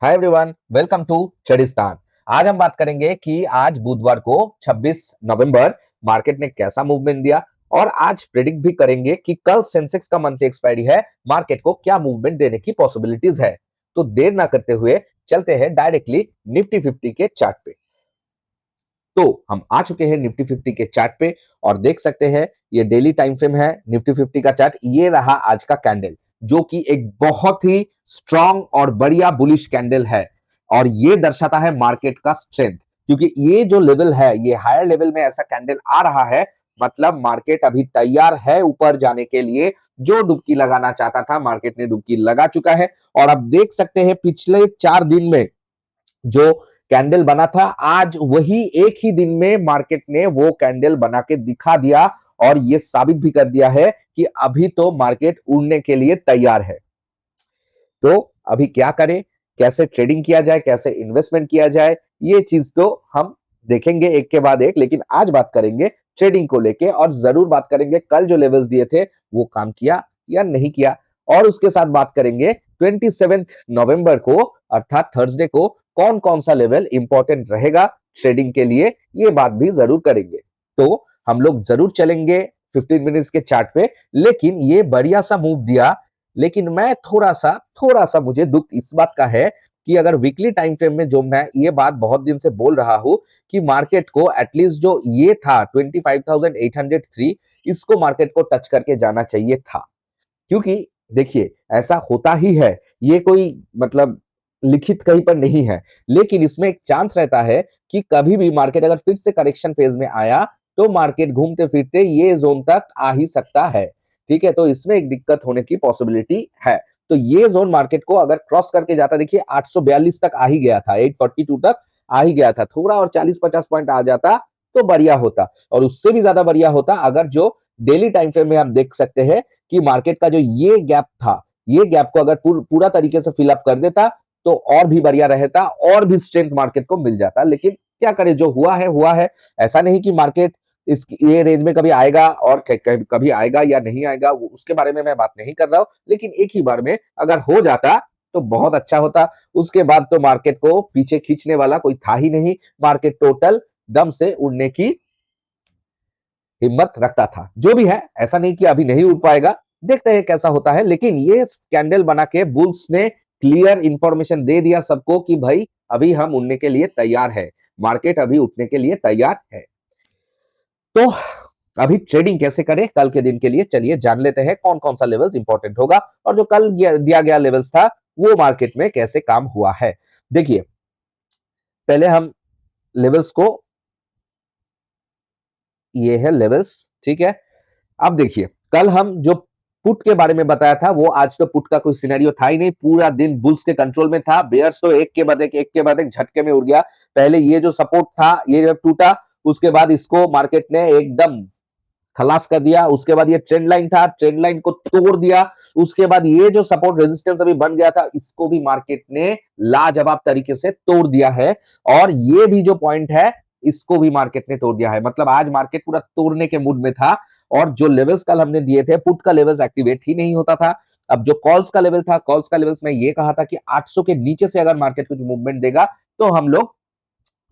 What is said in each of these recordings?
Hi everyone, welcome to चड़िस्तान। आज हम बात करेंगे कि आज बुधवार को 26 नवंबर मार्केट ने कैसा मूवमेंट दिया और आज प्रेडिक्ट भी करेंगे कि कल सेंसेक्स का मंथली एक्सपायरी है, मार्केट को क्या मूवमेंट देने की पॉसिबिलिटीज है। तो देर ना करते हुए चलते हैं डायरेक्टली निफ्टी 50 के चार्ट पे। तो हम आ चुके हैं निफ्टी 50 के चार्ट पे और देख सकते हैं ये डेली टाइम फ्रेम है निफ्टी 50 का चार्ट। ये रहा आज का कैंडल जो कि एक बहुत ही स्ट्रॉन्ग और बढ़िया बुलिश कैंडल है और ये दर्शाता है मार्केट का स्ट्रेंथ, क्योंकि ये जो लेवल है, ये हायर लेवल में ऐसा कैंडल आ रहा है, मतलब मार्केट अभी तैयार है ऊपर जाने के लिए। जो डुबकी लगाना चाहता था मार्केट ने डुबकी लगा चुका है और अब देख सकते हैं पिछले 4 दिन में जो कैंडल बना था, आज वही एक ही दिन में मार्केट ने वो कैंडल बना के दिखा दिया और ये साबित भी कर दिया है कि अभी तो मार्केट उड़ने के लिए तैयार है। तो अभी क्या करें, कैसे ट्रेडिंग किया जाए, कैसे इन्वेस्टमेंट किया जाए, ये चीज तो हम देखेंगे एक के बाद एक, लेकिन आज बात करेंगे ट्रेडिंग को लेके और जरूर बात करेंगे कल जो लेवल्स दिए थे वो काम किया या नहीं किया। और उसके साथ बात करेंगे 27 नवंबर को अर्थात थर्सडे को कौन कौन सा लेवल इंपॉर्टेंट रहेगा ट्रेडिंग के लिए, ये बात भी जरूर करेंगे। तो हम लोग जरूर चलेंगे 15 मिनट्स के चार्ट पे। लेकिन ये बढ़िया सा मूव दिया, लेकिन मैं थोड़ा सा मुझे दुख इस बात का है कि अगर वीकली टाइम फ्रेम में जो मैं ये बात बहुत दिन से बोल रहा हूं कि मार्केट को एटलीस्ट जो ये था 25,803, इसको मार्केट को टच करके जाना चाहिए था। क्योंकि देखिए ऐसा होता ही है, ये कोई मतलब लिखित कहीं पर नहीं है, लेकिन इसमें एक चांस रहता है कि कभी भी मार्केट अगर फिर से करेक्शन फेज में आया तो मार्केट घूमते फिरते ये जोन तक आ ही सकता है। ठीक है, तो इसमें एक दिक्कत होने की पॉसिबिलिटी है। तो ये जोन मार्केट को अगर क्रॉस करके जाता, देखिए 842 तक आ ही गया था, 842 तक आ ही गया था, थोड़ा और 40-50 पॉइंट आ जाता तो बढ़िया होता और उससे भी ज्यादा बढ़िया होता अगर जो डेली टाइम फ्रेम में आप देख सकते हैं कि मार्केट का जो ये गैप था, ये गैप को अगर पूरा तरीके से फिल अप कर देता तो और भी बढ़िया रहता और भी स्ट्रेंथ मार्केट को मिल जाता। लेकिन क्या करे, जो हुआ है हुआ है। ऐसा नहीं कि मार्केट इस ये रेंज में कभी आएगा और कभी आएगा या नहीं आएगा, उसके बारे में मैं बात नहीं कर रहा हूं, लेकिन एक ही बार में अगर हो जाता तो बहुत अच्छा होता। उसके बाद तो मार्केट को पीछे खींचने वाला कोई था ही नहीं, मार्केट टोटल दम से उड़ने की हिम्मत रखता था। जो भी है, ऐसा नहीं कि अभी नहीं उड़ पाएगा, देखते हैं कैसा होता है। लेकिन ये कैंडल बना के बुल्स ने क्लियर इंफॉर्मेशन दे दिया सबको कि भाई अभी हम उड़ने के लिए तैयार है, मार्केट अभी उठने के लिए तैयार है। तो अभी ट्रेडिंग कैसे करें कल के दिन के लिए, चलिए जान लेते हैं कौन कौन सा लेवल्स इंपॉर्टेंट होगा और जो कल दिया गया लेवल्स था वो मार्केट में कैसे काम हुआ है। देखिए पहले हम लेवल्स को, ये है लेवल्स, ठीक है। अब देखिए कल हम जो पुट के बारे में बताया था, वो आज तो पुट का कोई सिनेरियो था ही नहीं, पूरा दिन बुल्स के कंट्रोल में था। बेयर्स तो एक के बाद एक झटके में उड़ गया। पहले ये जो सपोर्ट था ये जब टूटा, उसके बाद इसको मार्केट ने एकदम खलास कर दिया। उसके बाद ये ट्रेंड लाइन था, ट्रेंड लाइन को तोड़ दिया। उसके बाद ये जो सपोर्ट रेजिस्टेंस अभी बन गया था, इसको भी मार्केट ने लाजवाब तरीके से तोड़ दिया है। और ये भी जो पॉइंट है, इसको भी मार्केट ने तोड़ दिया है। मतलब आज मार्केट पूरा तोड़ने के मूड में था और जो लेवल्स कल हमने दिए थे, पुट का लेवल्स एक्टिवेट ही नहीं होता था। अब जो कॉल्स का लेवल था, कॉल्स का लेवल्स में ये कहा था कि 800 के नीचे से अगर मार्केट कुछ मूवमेंट देगा तो हम लोग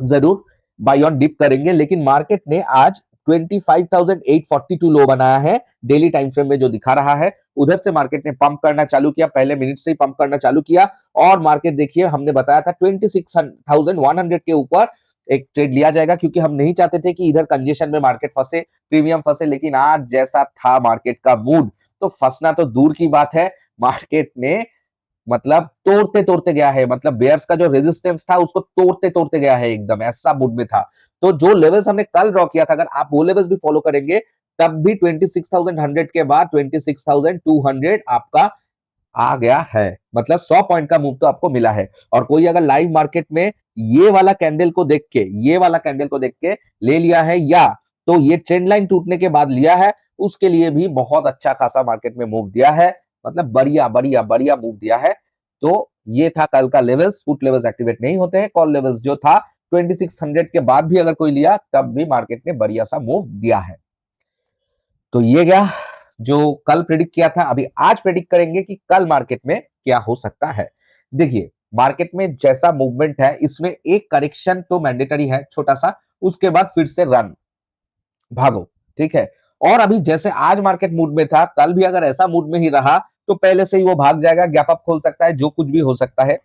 जरूर बाय ऑन डिप करेंगे। लेकिन मार्केट ने आज 25,842 लो बनाया है डेली टाइम फ्रेम में, जो दिखा रहा है। उधर से मार्केट ने पंप करना चालू किया, पहले मिनट से ही पंप करना चालू किया और मार्केट देखिए हमने बताया था 26,100 के ऊपर एक ट्रेड लिया जाएगा, क्योंकि हम नहीं चाहते थे कि इधर कंजेशन में मार्केट फंसे, प्रीमियम फंसे। लेकिन आज जैसा था मार्केट का मूड, तो फंसना तो दूर की बात है, मार्केट ने मतलब तोड़ते तोड़ते गया है। मतलब बेयर्स का जो रेजिस्टेंस था उसको तोड़ते तोड़ते गया है, एकदम ऐसा मूड में था। तो जो लेवल्स हमने कल ड्रॉ किया था, अगर आप वो लेवल्स भी फॉलो करेंगे तब भी 26,100 के बाद 26,200 आपका आ गया है। मतलब 100 पॉइंट का मूव तो आपको मिला है। और कोई अगर लाइव मार्केट में ये वाला कैंडल को देख के, ये वाला कैंडल को देख के ले लिया है, या तो ये ट्रेंड लाइन टूटने के बाद लिया है, उसके लिए भी बहुत अच्छा खासा मार्केट में मूव दिया है। मतलब बढ़िया बढ़िया बढ़िया मूव दिया है। तो ये था कल का लेवल्स। पुट लेवल्स एक्टिवेट नहीं होते हैं। कॉल लेवल्स जो था 2600 के बाद भी अगर कोई लिया तब भी मार्केट ने बढ़िया सा मूव दिया है। तो ये गया जो कल प्रेडिक्ट किया था। अभी आज प्रेडिक्ट करेंगे कि कल मार्केट में क्या हो सकता है। देखिए मार्केट में जैसा मूवमेंट है इसमें एक करेक्शन तो मैंडेटरी है छोटा सा, उसके बाद फिर से रन भागो, ठीक है। और अभी जैसे आज मार्केट मूड में था, कल भी अगर ऐसा मूड में ही रहा तो पहले से ही वो भाग जाएगा, गैप अप खोल सकता है, जो कुछ भी हो सकता है।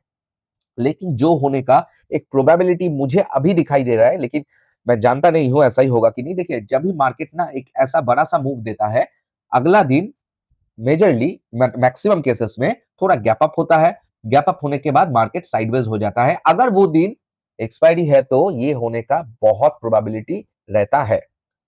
लेकिन जो होने का एक प्रोबेबिलिटी मुझे अभी दिखाई दे रहा है, लेकिन मैं जानता नहीं हूं ऐसा ही होगा कि नहीं। देखिए जब भी मार्केट ना एक ऐसा बड़ा सा मूव देता है, अगला दिन मेजरली मैक्सिमम केसेस में थोड़ा गैप अप होता है। गैप अप होने के बाद मार्केट साइडवेज हो जाता है। अगर वो दिन एक्सपायरी है तो ये होने का बहुत प्रोबेबिलिटी रहता है,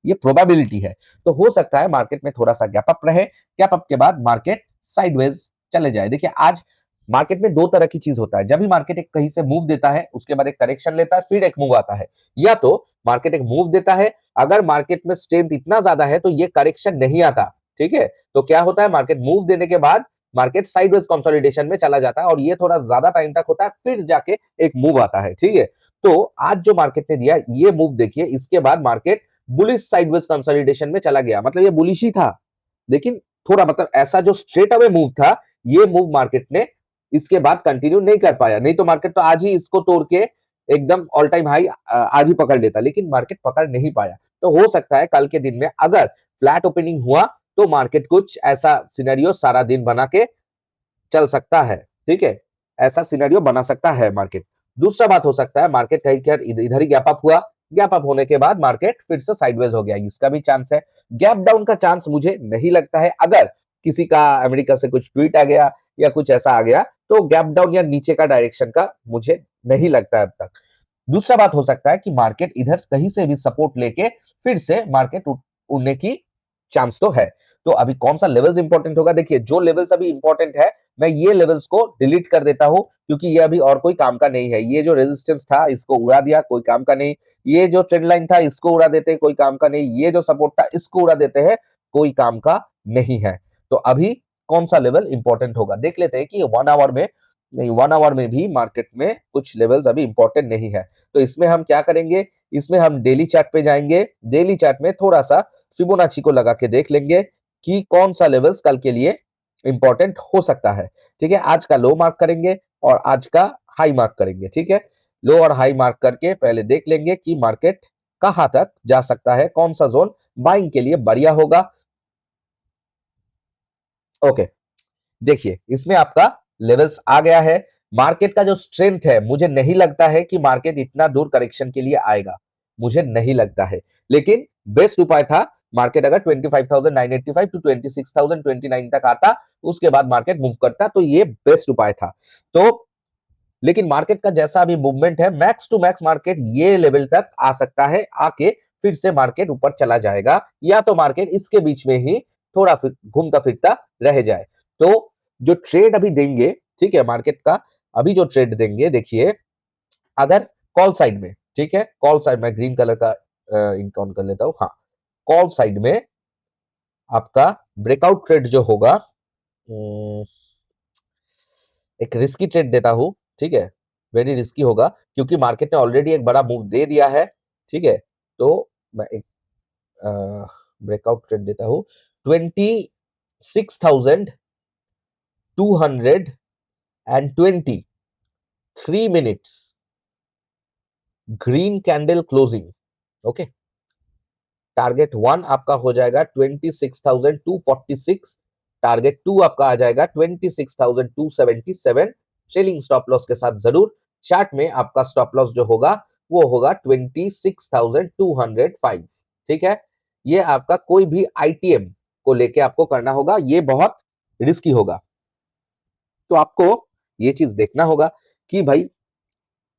ये प्रोबेबिलिटी है। तो हो सकता है मार्केट में थोड़ा सा गैप अप रहे, गैप अप के बाद मार्केट साइडवेज चले जाए। देखिए आज मार्केट में दो तरह की चीज होता है, जब भी मार्केट एक कहीं से मूव देता है उसके बाद एक करेक्शन लेता है फिर एक मूव आता है, या तो मार्केट एक मूव देता है, अगर मार्केट में स्ट्रेंथ इतना ज्यादा है तो ये करेक्शन नहीं आता, ठीक है। तो क्या होता है, मार्केट मूव देने के बाद मार्केट साइडवेज कंसोलिडेशन में चला जाता है और ये थोड़ा ज्यादा टाइम तक होता है, फिर जाके एक मूव आता है, ठीक है। तो आज जो मार्केट ने दिया ये मूव देखिए, इसके बाद मार्केट बुलिश साइडवेज कंसोलिडेशन में चला गया, मतलब ये बुलिश ही था, लेकिन थोड़ा मतलब ऐसा जो स्ट्रेट अवे मूव था, ये मूव मार्केट ने इसके बाद कंटिन्यू नहीं कर पाया। नहीं तो मार्केट तो आज ही इसको तोड़ के एकदम ऑल टाइम हाई आज ही पकड़ लेता, लेकिन मार्केट पकड़ नहीं पाया। तो हो सकता है कल के दिन में अगर फ्लैट ओपनिंग हुआ तो मार्केट कुछ ऐसा सिनेरियो सारा दिन बना के चल सकता है, ठीक है। ऐसा सिनेरियो बना सकता है मार्केट। दूसरा बात हो सकता है मार्केट कहीं कर इधर ही गैप अप हुआ, गैप अप होने के बाद मार्केट फिर से साइडवेज हो गया, इसका भी चांस है। गैप डाउन का चांस मुझे नहीं लगता है, अगर किसी का अमेरिका से कुछ ट्वीट आ गया या कुछ ऐसा आ गया तो गैप डाउन या नीचे का डायरेक्शन का मुझे नहीं लगता है अब तक। दूसरा बात हो सकता है कि मार्केट इधर कहीं से भी सपोर्ट लेके फिर से मार्केट उड़ने की चांस तो है। तो अभी कौन सा लेवल्स इंपॉर्टेंट होगा, देखिए जो लेवल्स अभी इंपॉर्टेंट है मैं ये लेवल्स को डिलीट कर देता हूं, क्योंकि ये अभी और कोई काम का नहीं है। ये जो रेजिस्टेंस था इसको उड़ा दिया, कोई काम का नहीं। ये जो ट्रेंड लाइन था इसको उड़ा देते हैं, कोई काम का नहीं। ये जो सपोर्ट था इसको उड़ा देते हैं, कोई काम का नहीं है। तो अभी कौन सा लेवल इंपॉर्टेंट होगा देख लेते हैं कि 1 आवर में, नहीं 1 आवर में भी मार्केट में कुछ लेवल्स अभी इंपॉर्टेंट नहीं है। तो इसमें हम क्या करेंगे, इसमें हम डेली चार्ट पे जाएंगे, डेली चार्ट में थोड़ा सा फिबोनाची को लगा के देख लेंगे कि कौन सा लेवल्स कल के लिए इंपॉर्टेंट हो सकता है, ठीक है। आज का लो मार्क करेंगे और आज का हाई मार्क करेंगे, ठीक है। लो और हाई मार्क करके पहले देख लेंगे कि मार्केट कहां तक जा सकता है, कौन सा जोन बाइंग के लिए बढ़िया होगा। ओके, देखिए इसमें आपका लेवल्स आ गया है। मार्केट का जो स्ट्रेंथ है, मुझे नहीं लगता है कि मार्केट इतना दूर करेक्शन के लिए आएगा, मुझे नहीं लगता है। लेकिन बेस्ट उपाय था मार्केट अगर 25,985 टू 26,029 तक आता, उसके बाद मार्केट मूव करता, तो ये बेस्ट उपाय था। तो लेकिन मार्केट का जैसा अभी मूवमेंट है, मैक्स टू मैक्स मार्केट ये लेवल तक आ सकता है, आके फिर से मार्केट ऊपर चला जाएगा, या तो मार्केट इसके बीच में ही थोड़ा घूमता फिरता रह जाए। तो जो ट्रेड अभी देंगे, ठीक है, मार्केट का अभी जो ट्रेड देंगे, देखिए अगर कॉल साइड में, ठीक है, कॉल साइड में ग्रीन कलर का इंक ऑन कर लेता हूं, हाँ, कॉल साइड में आपका ब्रेकआउट ट्रेड जो होगा, एक रिस्की ट्रेड देता हूं, ठीक है, वेरी रिस्की होगा, क्योंकि मार्केट ने ऑलरेडी एक बड़ा मूव दे दिया है, ठीक है। तो मैं एक ब्रेकआउट ट्रेड देता हूं 26,220 3 minutes green candle closing, okay. Target 1 आपका हो जाएगा 26,246, टारगेट 2 आपका आ जाएगा 26,277। ट्रेलिंग स्टॉप लॉस के साथ जरूर। चार्ट में आपका स्टॉप लॉस जो होगा वो होगा 26,205, ठीक है। ये आपका कोई भी आईटीएम को लेके आपको करना होगा, ये बहुत रिस्की होगा। तो आपको ये चीज देखना होगा कि भाई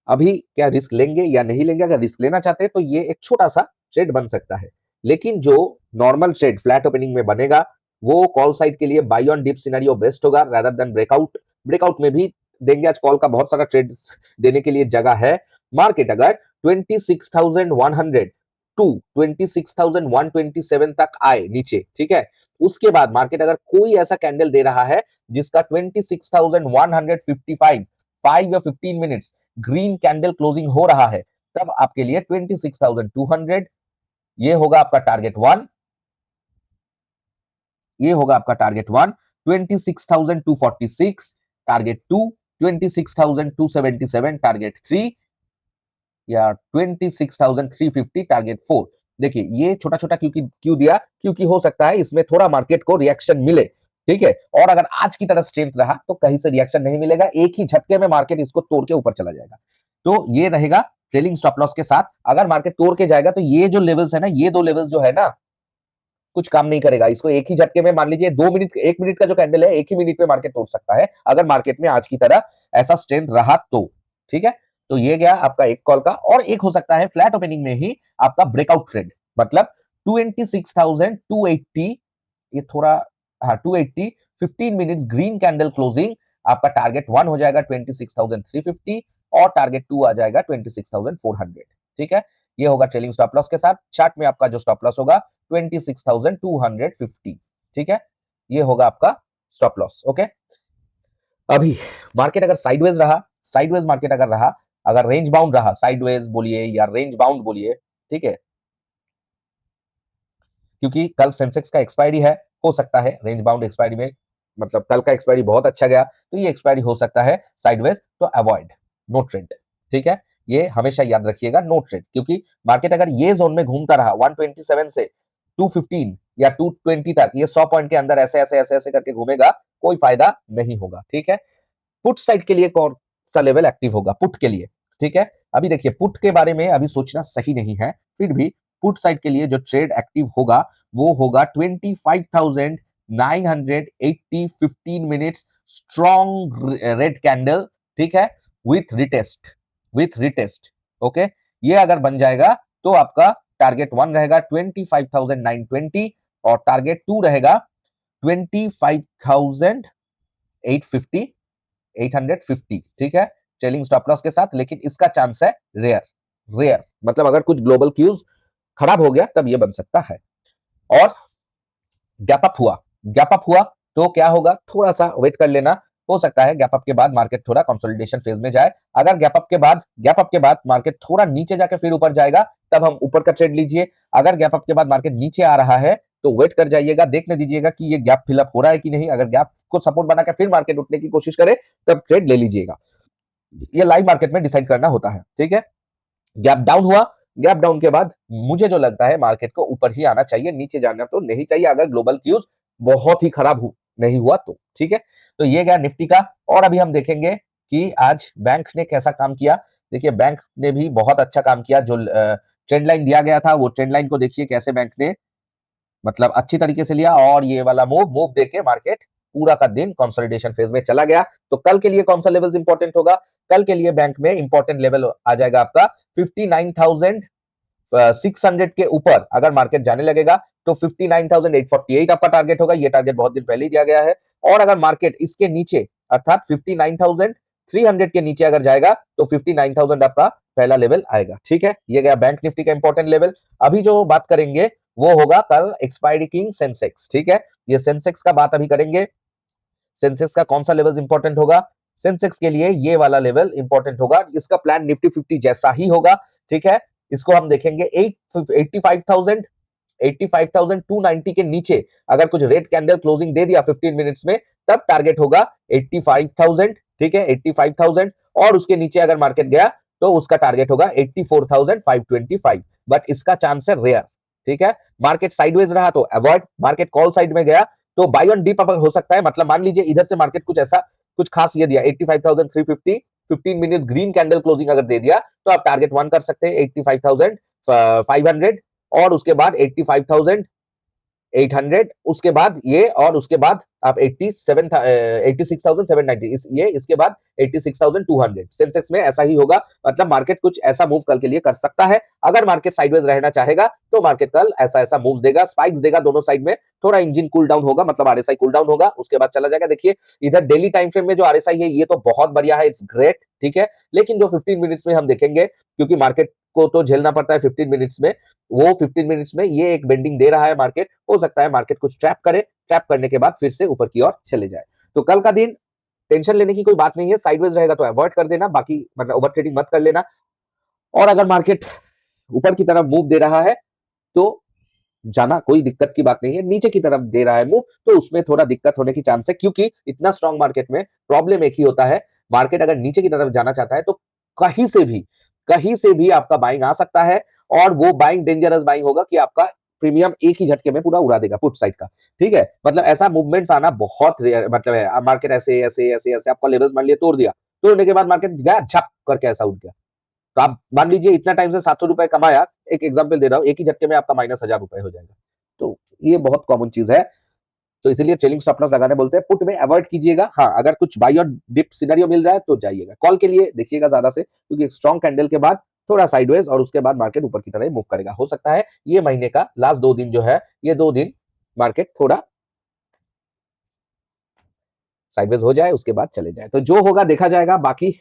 अभी क्या रिस्क लेंगे या नहीं लेंगे। अगर रिस्क लेना चाहते हैं तो ये एक छोटा सा ट्रेड बन सकता है, लेकिन जो नॉर्मल ट्रेड फ्लैट ओपनिंग में बनेगा वो कॉल साइड के लिए buy on dip scenario best होगा रादर देन ब्रेकआउट। ब्रेकआउट में भी देंगे, आज कॉल का बहुत सारा ट्रेड देने के लिए जगह है। मार्केट अगर 26,100 टू 26,127 तक आए नीचे, ठीक है, उसके बाद मार्केट अगर कोई ऐसा कैंडल दे रहा है जिसका 26,155 5 या 15 मिनट्स ग्रीन कैंडल क्लोजिंग हो रहा है, तब आपके लिए 26,200 ये होगा आपका टारगेट 1, ये होगा आपका टारगेट 1, 26,246 टारगेट 2, 26,277 टारगेट 3 या 26,350 टारगेट 4। देखिए ये छोटा छोटा क्यों दिया, क्योंकि हो सकता है इसमें थोड़ा मार्केट को रिएक्शन मिले, ठीक है। और अगर आज की तरह स्ट्रेंथ रहा तो कहीं से रिएक्शन नहीं मिलेगा, एक ही झटके में मार्केट इसको तोड़ के ऊपर चला जाएगा। तो ये रहेगा ट्रेलिंग स्टॉप लॉस के साथ। अगर मार्केट तोड़ के जाएगा तो ये जो लेवल्स है ना, ये दो लेवल्स जो है ना, कुछ काम नहीं करेगा। इसको एक ही झटके में, मान लीजिए 2 मिनट 1 मिनट का जो कैंडल है, एक ही मिनट में मार्केट तोड़ सकता है अगर मार्केट में आज की तरह ऐसा स्ट्रेंथ रहा तो, ठीक है। तो ये गया आपका एक कॉल का। और एक हो सकता है फ्लैट ओपनिंग में ही आपका ब्रेकआउट ट्रेंड, मतलब 26,280, ये थोड़ा, हाँ 280, 15 मिनट्स ग्रीन कैंडल क्लोजिंग, आपका टारगेट 1 हो जाएगा 26,350 और टारगेट 2 आ जाएगा 26,400, ठीक है। ये होगा ट्रेलिंग स्टॉप लॉस के साथ। चार्ट में आपका जो स्टॉप लॉस होगा 26,250, ठीक है। ये होगा आपका स्टॉप लॉस, ओके। अभी मार्केट अगर साइडवेज रहा, साइडवेज मार्केट अगर रहा, अगर रेंज बाउंड रहा, साइडवेज बोलिए या रेंज बाउंड बोलिए, ठीक है, क्योंकि कल सेंसेक्स का एक्सपायरी है, हो सकता है रेंज बाउंड एक्सपायरी में, मतलब कल का एक्सपायरी बहुत अच्छा गया तो ये एक्सपायरी हो सकता है साइडवेज, तो अवॉइड, नो ट्रेंड, ठीक है। ये हमेशा याद रखिएगा, नो ट्रेंड, क्योंकि मार्केट अगर ये जोन में घूमता रहा 127 से 215 या 220 तक, ये 100 पॉइंट के अंदर ऐसे ऐसे ऐसे ऐसे करके घूमेगा, कोई फायदा नहीं होगा, ठीक है। पुट साइड के लिए कौन सा लेवल एक्टिव होगा, पुट के लिए, ठीक है। अभी देखिए पुट के बारे में अभी सोचना सही नहीं है, फिर भी पुट साइड के लिए जो ट्रेड एक्टिव होगा वो होगा 25,980, 15 मिनट्स स्ट्रॉन्ग रेड कैंडल, ठीक है, with retest, with retest, okay. ये अगर बन जाएगा तो आपका टारगेट 1 रहेगा 25,920 और टारगेट 2 रहेगा 25,850, 850, ठीक है, ट्रेलिंग स्टॉप लॉस के साथ। लेकिन इसका चांस है रेयर, रेयर मतलब अगर कुछ ग्लोबल क्यूज खराब हो गया तब ये बन सकता है। और गैप अप हुआ, गैप अप हुआ तो क्या होगा, थोड़ा सा वेट कर लेना, हो सकता है गैप अप के बाद मार्केट थोड़ा कंसोलिडेशन फेज में जाए। अगर गैप अप के बाद मार्केट थोड़ा नीचे जाके फिर ऊपर जाएगा तब हम ऊपर का ट्रेड लीजिए। अगर गैप अप के बाद मार्केट नीचे आ रहा है तो वेट कर जाइएगा, देखने दीजिएगा कि ये गैप फिलअप हो रहा है कि नहीं। अगर गैप को सपोर्ट बना के फिर मार्केट उठने की कोशिश करे तब ट्रेड ले लीजिएगा। ये लाइव मार्केट में डिसाइड करना होता है, ठीक है। गैप डाउन हुआ, गैप डाउन के बाद मुझे जो लगता है मार्केट को ऊपर ही आना चाहिए, नीचे जाना तो नहीं चाहिए, अगर ग्लोबल क्यूज बहुत ही खराब नहीं हुआ तो, ठीक है। तो ये गया निफ्टी का। और अभी हम देखेंगे कि आज बैंक ने कैसा काम किया। देखिए बैंक ने भी बहुत अच्छा काम किया, जो ट्रेंड लाइन दिया गया था वो ट्रेंड लाइन को देखिए कैसे बैंक ने मतलब अच्छी तरीके से लिया, और ये वाला मूव देके मार्केट पूरा का दिन कंसोलिडेशन फेज में चला गया। तो कल के लिए कौन सा लेवल इंपॉर्टेंट होगा, कल के लिए बैंक में इंपॉर्टेंट लेवल आ जाएगा आपका 59,600 के ऊपर। अगर मार्केट जाने लगेगा तो 59,848 आपका टारगेट होगा, ये टारगेट बहुत दिन पहले ही दिया गया है। और अगर मार्केट इसके नीचे अर्थात 59,300 के नीचे अगर जाएगा तो 59,000 आपका पहला लेवल आएगा, ठीक है। ये गया बैंक निफ्टी का इंपॉर्टेंट लेवल। अभी जो बात करेंगे वो होगा कल एक्सपायरी किंग सेंसेक्स, ठीक है। ये सेंसेक्स का बात अभी करेंगे। सेंसेक्स का कौन सा लेवल इंपॉर्टेंट होगा, सेंसेक्स के लिए ये वाला लेवल इंपॉर्टेंट होगा। इसका प्लान निफ्टी 50 जैसा ही होगा, ठीक है। इसको हम देखेंगे 85,000, 85,290 के नीचे अगर कुछ रेड कैंडल क्लोजिंग दे दिया 15 मिनट्स में तब टारगेट होगा 85,000, ठीक है, 85,000। और उसके नीचे अगर मार्केट गया तो उसका टारगेट होगा 84,525, बट इसका चांस है रेयर, ठीक है। मार्केट साइडवेज रहा तो अवॉइड, मार्केट कॉल साइड में गया तो बाय ऑन डिप अगर हो सकता है, मतलब मान लीजिए इधर से मार्केट कुछ ऐसा कुछ खास ये दिया 85,350, 15 मिनट्स ग्रीन कैंडल क्लोजिंग अगर दे दिया तो आप टारगेट 1 कर सकते हैं 85,500, और उसके बाद 85,800, उसके बाद ये, और उसके बाद आप 86,790, ये इसके बाद 86,200। सेंसेक्स में ऐसा ही होगा, मतलब मार्केट कुछ ऐसा मूव कल के लिए कर सकता है। अगर मार्केट साइडवेज रहना चाहेगा तो मार्केट कल ऐसा ऐसा मूव देगा, स्पाइक्स देगा दोनों साइड में, थोड़ा इंजन कूल डाउन होगा, मतलब आरएसआई कूल डाउन होगा, उसके बाद चला जाएगा। देखिए इधर डेली टाइम फ्रेम में जो आरएसआई है ये तो बहुत बढ़िया है, इट्स ग्रेट, ठीक है। लेकिन जो 15 मिनट्स में हम देखेंगे, क्योंकि मार्केट को तो झेलना पड़ता है 15 मिनट्स में, वो 15 मिनट्स में ये एक बेंडिंग दे रहा है मार्केट, हो सकता है मार्केट कुछ ट्रैप करे, ट्रैप करने के बाद फिर से ऊपर की ओर चले जाए। तो कल का दिन टेंशन लेने की कोई बात नहीं है, साइडवेज रहेगा तो अवॉइड कर देना, बाकी मतलब ओवर ट्रेडिंग मत कर लेना। और अगर मार्केट ऊपर की तरफ मूव दे रहा है तो जाना कोई दिक्कत की बात नहीं है, नीचे की तरफ दे रहा है मूव तो उसमें थोड़ा दिक्कत होने की चांस है, क्योंकि इतना स्ट्रांग मार्केट में प्रॉब्लम एक ही होता है, मार्केट अगर नीचे की तरफ जाना चाहता है तो कहीं से भी आपका बाइंग आ सकता है, और वो बाइंग डेंजरस बाइंग होगा कि आपका प्रीमियम एक ही झटके में पूरा उड़ा देगा पुट साइड का। ठीक है, मतलब ऐसा मूवमेंट्स आना बहुत रेयर मतलब है। मार्केट ऐसे ऐसे ऐसे ऐसे आपका लेवल्स मान लिया तोड़ दिया, तोड़ने के बाद मार्केट गया झप करके ऐसा उठ गया। तो आप मान लीजिए इतना टाइम से 700 रुपए कमाया, एक एग्जांपल दे रहा हूँ, एक ही झटके में आपका माइनस 1000 रुपए हो जाएगा। तो ये बहुत कॉमन चीज है। तो इसीलिए ट्रेलिंग स्टॉप लॉस लगाने बोलते हैं। पुट में अवॉइड कीजिएगा। हाँ, अगर कुछ बाई और डिप सिनेरियो मिल रहा है तो जाइएगा। कॉल के लिए देखिएगा ज्यादा से, क्योंकि एक स्ट्रॉन्ग कैंडल के बाद थोड़ा साइडवेज और उसके बाद मार्केट ऊपर की तरह मूव करेगा। हो सकता है ये महीने का लास्ट 2 दिन जो है, ये 2 दिन मार्केट थोड़ा साइडवेज हो जाए, उसके बाद चले जाए। तो जो होगा देखा जाएगा। बाकी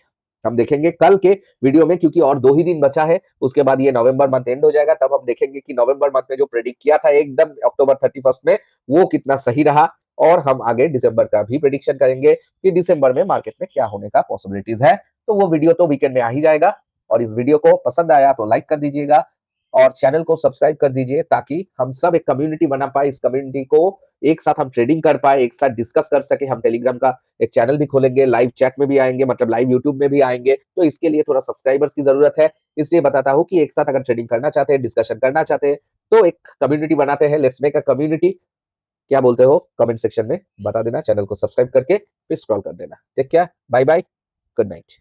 हम देखेंगे कल के वीडियो में, क्योंकि और 2 ही दिन बचा है, उसके बाद ये नवंबर मंथ एंड हो जाएगा। तब हम देखेंगे कि नवंबर मंथ में जो प्रेडिक्ट किया था एकदम अक्टूबर 31 में, वो कितना सही रहा। और हम आगे दिसंबर का भी प्रेडिक्शन करेंगे कि दिसंबर में मार्केट में क्या होने का पॉसिबिलिटीज है। तो वो वीडियो तो वीकेंड में आ ही जाएगा। और इस वीडियो को पसंद आया तो लाइक कर दीजिएगा और चैनल को सब्सक्राइब कर दीजिए, ताकि हम सब एक कम्युनिटी बना पाए। इस कम्युनिटी को एक साथ हम ट्रेडिंग कर पाए, एक साथ डिस्कस कर सके। हम टेलीग्राम का एक चैनल भी खोलेंगे, लाइव चैट में भी आएंगे, मतलब लाइव यूट्यूब में भी आएंगे। तो इसके लिए थोड़ा सब्सक्राइबर्स की जरूरत है। इसलिए बताता हूँ कि एक साथ अगर ट्रेडिंग करना चाहते हैं, डिस्कशन करना चाहते हैं, तो एक कम्युनिटी बनाते हैं। Let's make a community. क्या बोलते हो कमेंट सेक्शन में बता देना। चैनल को सब्सक्राइब करके फिर स्क्रॉल कर देना। Take care, bye bye, good night.